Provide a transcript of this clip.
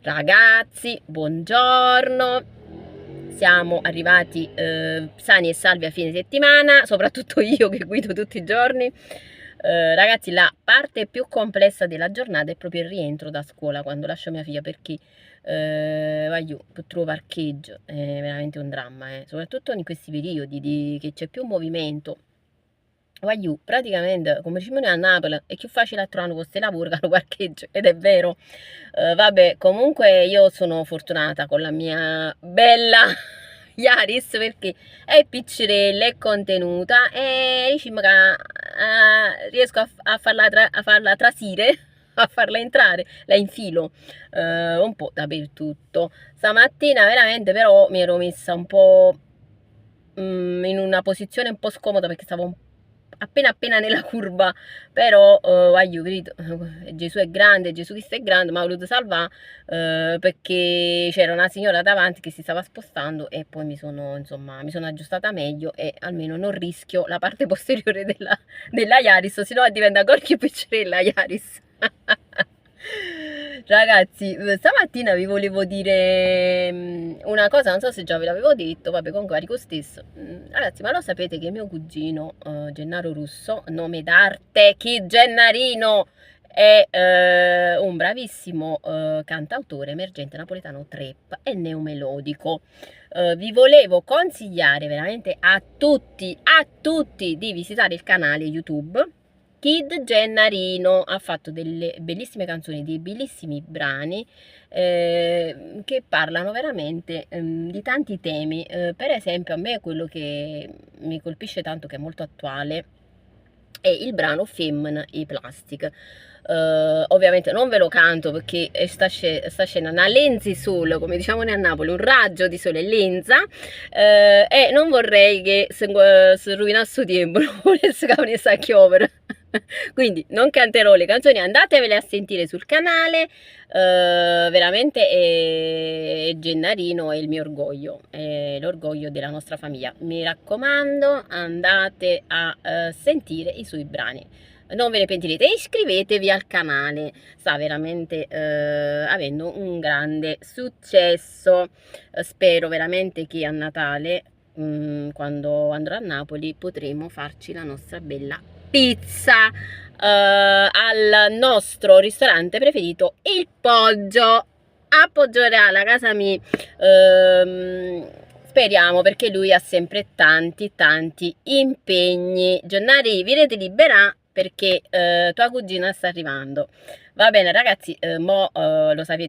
Ragazzi, buongiorno, siamo arrivati sani e salvi a fine settimana, soprattutto io che guido tutti i giorni. Ragazzi, la parte più complessa della giornata è proprio il rientro da scuola, quando lascio mia figlia, perché voglio, trovo parcheggio, è veramente un dramma, soprattutto in questi periodi che c'è più movimento. Voglio, praticamente, come diciamo noi a Napoli, è più facile a trovare un posto di lavoro che un parcheggio, ed è vero. Vabbè, comunque io sono fortunata con la mia bella Yaris, perché è piccirella, è contenuta e diciamo che riesco a farla trasire, a farla entrare, la infilo un po' dappertutto. Stamattina veramente però mi ero messa un po' in una posizione un po' scomoda, perché stavo appena nella curva, però voglio, capito, Gesù è grande, Gesù Cristo è grande, mi ha voluto salvare, perché c'era una signora davanti che si stava spostando e poi insomma, mi sono aggiustata meglio e almeno non rischio la parte posteriore della Yaris, sennò diventa ancora più piccerella Yaris. Ragazzi, stamattina vi volevo dire una cosa, non so se già ve l'avevo detto, vabbè, comunque a Rico stesso. Ragazzi, ma lo sapete che mio cugino Gennaro Russo, nome d'arte, chi Gennarino, è un bravissimo cantautore emergente napoletano trap e neomelodico. Vi volevo consigliare veramente a tutti di visitare il canale YouTube Kid Gennarino. Ha fatto delle bellissime canzoni, dei bellissimi brani che parlano veramente di tanti temi. Per esempio, a me quello che mi colpisce tanto, che è molto attuale, è il brano Femmina e Plastic. Ovviamente non ve lo canto perché sta scendendo una lenzi sole, come diciamo noi a Napoli, un raggio di sole lenza, e non vorrei che si rovinasse il tempo, non volesse che venisse a chiovere. Quindi non canterò le canzoni, andatevele a sentire sul canale. Veramente è Gennarino è il mio orgoglio, è l'orgoglio della nostra famiglia. Mi raccomando, andate a sentire i suoi brani, non ve ne pentirete, e iscrivetevi al canale, sta veramente avendo un grande successo. Spero veramente che a Natale, quando andrò a Napoli, potremo farci la nostra bella pizza al nostro ristorante preferito, il Poggio a Poggioreale, a casa mia. Speriamo, perché lui ha sempre tanti impegni. Gennari, vi rete libera perché tua cugina sta arrivando. Va bene ragazzi, lo sapete.